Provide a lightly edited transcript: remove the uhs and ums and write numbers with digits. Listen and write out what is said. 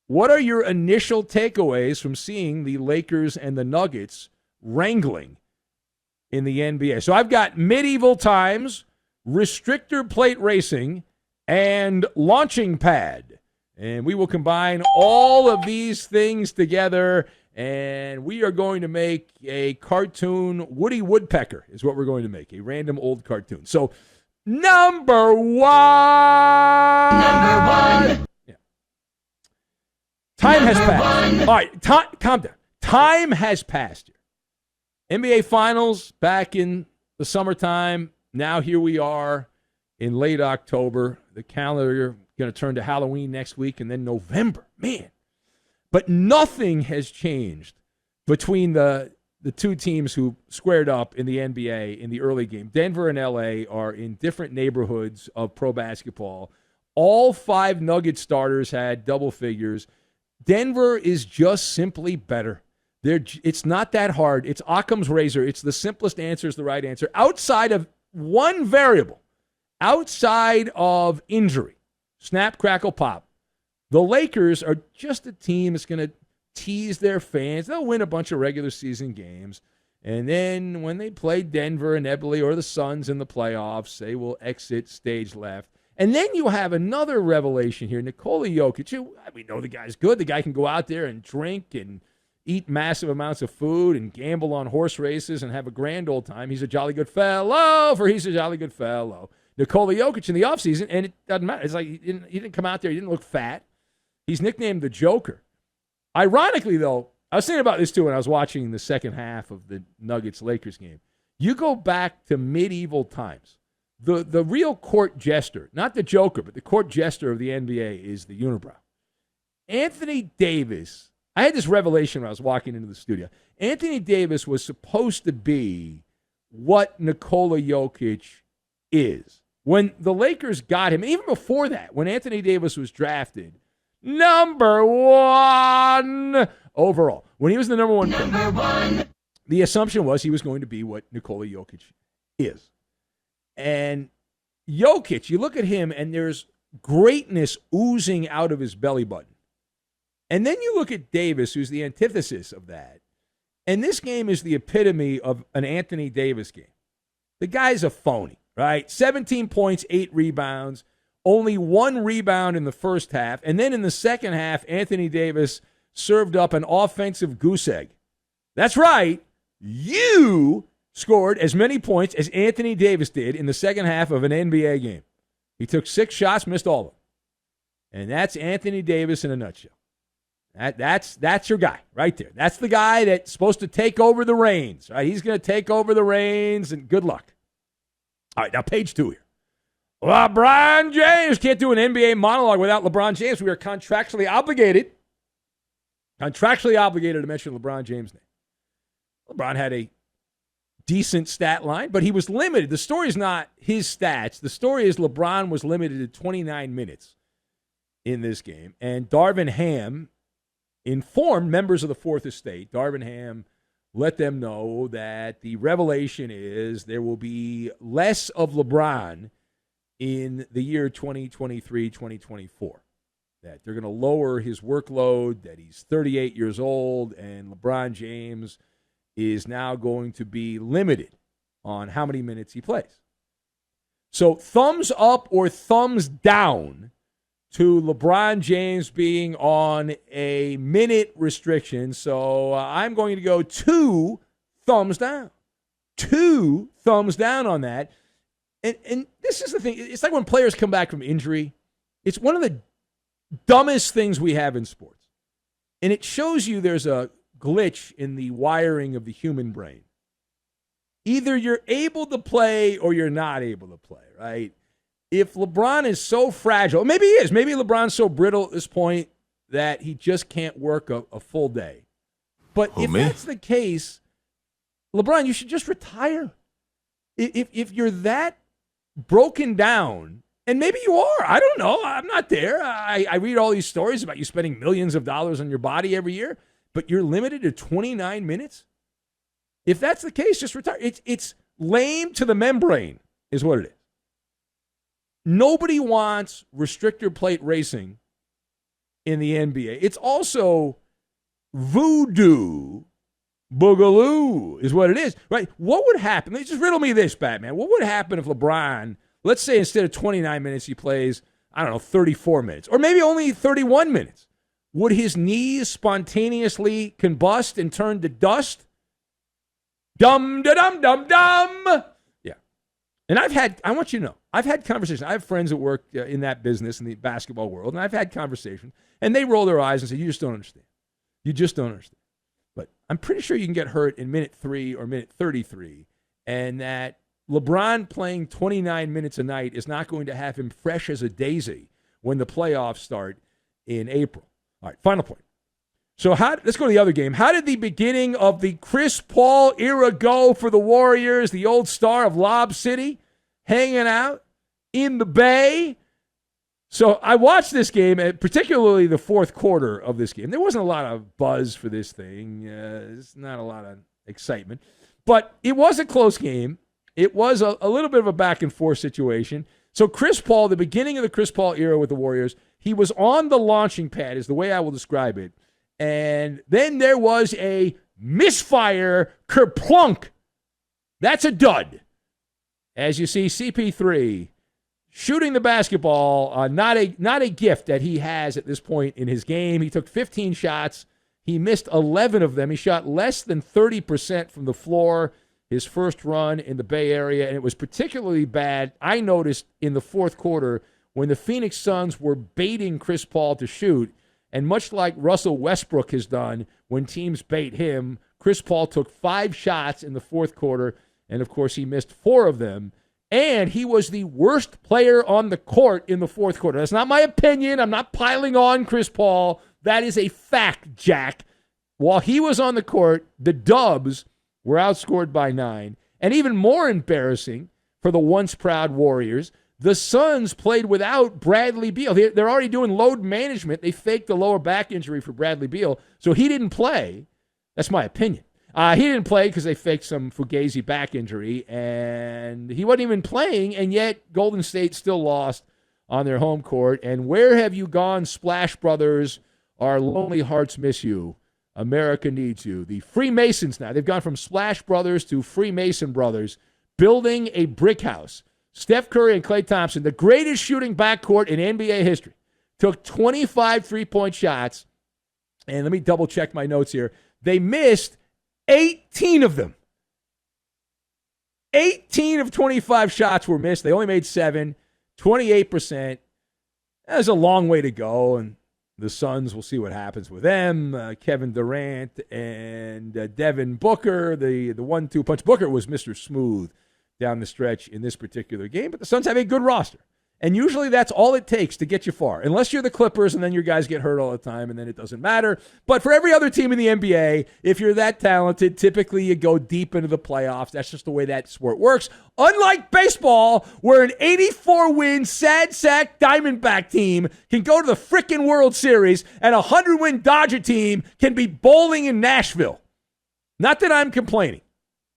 what are your initial takeaways from seeing the Lakers and the Nuggets wrangling in the NBA? So I've got medieval times, restrictor plate racing, and launching pad. And we will combine all of these things together, and we are going to make a cartoon. Woody Woodpecker is what we're going to make, a random old cartoon. So, number one. Yeah. Time has passed. All right, calm down. Time has passed here. NBA Finals back in the summertime. Now here we are in late October. The calendar going to turn to Halloween next week and then November. Man. But nothing has changed between the two teams who squared up in the NBA in the early game. Denver and LA are in different neighborhoods of pro basketball. All 5 Nugget starters had double figures. Denver is just simply better. It's not that hard. It's Occam's razor. It's the simplest answer is the right answer. Outside of one variable, outside of injury, snap, crackle, pop, the Lakers are just a team that's going to tease their fans. They'll win a bunch of regular season games. And then when they play Denver inevitably or the Suns in the playoffs, they will exit stage left. And then you have another revelation here, Nikola Jokic. We know the guy's good. The guy can go out there and drink and eat massive amounts of food and gamble on horse races and have a grand old time. He's a jolly good fellow, he's a jolly good fellow. Nikola Jokic in the offseason, and it doesn't matter. It's like he didn't come out there. He didn't look fat. He's nicknamed the Joker. Ironically, though, I was thinking about this, too, when I was watching the second half of the Nuggets-Lakers game. You go back to medieval times. The real court jester, not the Joker, but the court jester of the NBA is the unibrow. Anthony Davis, I had this revelation when I was walking into the studio. Anthony Davis was supposed to be what Nikola Jokic is. When the Lakers got him, even before that, when Anthony Davis was drafted, number 1 overall. When he was the number one pick, the assumption was he was going to be what Nikola Jokic is. And Jokic, you look at him, and there's greatness oozing out of his belly button. And then you look at Davis, who's the antithesis of that. And this game is the epitome of an Anthony Davis game. The guy's a phony, right? 17 points, 8 rebounds. Only 1 rebound in the first half. And then in the second half, Anthony Davis served up an offensive goose egg. That's right. You scored as many points as Anthony Davis did in the second half of an NBA game. He took 6 shots, missed all of them. And that's Anthony Davis in a nutshell. That's your guy right there. That's the guy that's supposed to take over the reins. Right? He's going to take over the reins, and good luck. All right, now page 2 here. LeBron James. Can't do an NBA monologue without LeBron James. We are contractually obligated to mention LeBron James' name. LeBron had a decent stat line, but he was limited. The story is not his stats. The story is LeBron was limited to 29 minutes in this game. And Darvin Ham informed members of the Fourth Estate. Darvin Ham let them know that the revelation is there will be less of LeBron in the year 2023, 2024. That they're going to lower his workload, that he's 38 years old, and LeBron James is now going to be limited on how many minutes he plays. So thumbs up or thumbs down to LeBron James being on a minute restriction. So I'm going to go 2 thumbs down. 2 thumbs down on that. And this is the thing. It's like when players come back from injury. It's one of the dumbest things we have in sports. And it shows you there's a glitch in the wiring of the human brain. Either you're able to play or you're not able to play, right? If LeBron is so fragile, maybe he is. Maybe LeBron's so brittle at this point that he just can't work a full day. But if that's the case, LeBron, you should just retire. If you're that broken down, and maybe you are. I don't know. I'm not there. I read all these stories about you spending millions of dollars on your body every year, but you're limited to 29 minutes? If that's the case, just retire. It's lame to the membrane is what it is. Nobody wants restrictor plate racing in the NBA. It's also voodoo boogaloo is what it is, right? What would happen? Just riddle me this, Batman. What would happen if LeBron, let's say instead of 29 minutes, he plays, 34 minutes, or maybe only 31 minutes? Would his knees spontaneously combust and turn to dust? Dum-da-dum-dum-dum. Yeah. And I want you to know, I've had conversations. I have friends that work in that business, in the basketball world, and I've had conversations, and they roll their eyes and say, you just don't understand. You just don't understand. But I'm pretty sure you can get hurt in minute 3 or minute 33, and that LeBron playing 29 minutes a night is not going to have him fresh as a daisy when the playoffs start in April. All right, final point. So let's go to the other game. How did the beginning of the Chris Paul era go for the Warriors, the old star of Lob City, hanging out in the Bay? So I watched this game, particularly the fourth quarter of this game. There wasn't a lot of buzz for this thing. It's not a lot of excitement. But it was a close game. It was a little bit of a back-and-forth situation. So Chris Paul, the beginning of the Chris Paul era with the Warriors, he was on the launching pad, is the way I will describe it. And then there was a misfire kerplunk. That's a dud. As you see, CP3 shooting the basketball, not a gift that he has at this point in his game. He took 15 shots. He missed 11 of them. He shot less than 30% from the floor his first run in the Bay Area, and it was particularly bad, I noticed, in the fourth quarter when the Phoenix Suns were baiting Chris Paul to shoot. And much like Russell Westbrook has done when teams bait him, Chris Paul took 5 shots in the fourth quarter, and of course he missed 4 of them. And he was the worst player on the court in the fourth quarter. That's not my opinion. I'm not piling on Chris Paul. That is a fact, Jack. While he was on the court, the Dubs were outscored by 9. And even more embarrassing for the once proud Warriors, the Suns played without Bradley Beal. They're already doing load management. They faked the lower back injury for Bradley Beal, so he didn't play. That's my opinion. He didn't play because they faked some Fugazi back injury, and he wasn't even playing, and yet Golden State still lost on their home court. And where have you gone, Splash Brothers? Our lonely hearts miss you. America needs you. The Freemasons now. They've gone from Splash Brothers to Freemason Brothers, building a brick house. Steph Curry and Klay Thompson, the greatest shooting backcourt in NBA history, took 25 three-point shots. And let me double-check my notes here. They missed 18 of them. 18 of 25 shots were missed. They only made 7, 28%. That's a long way to go, and the Suns, we'll see what happens with them. Kevin Durant and Devin Booker, the 1-2 punch. Booker was Mr. Smooth down the stretch in this particular game, but the Suns have a good roster. And usually that's all it takes to get you far, unless you're the Clippers and then your guys get hurt all the time and then it doesn't matter. But for every other team in the NBA, if you're that talented, typically you go deep into the playoffs. That's just the way that sport works. Unlike baseball, where an 84-win sad sack Diamondback team can go to the frickin' World Series and a 100-win Dodger team can be bowling in Nashville. Not that I'm complaining.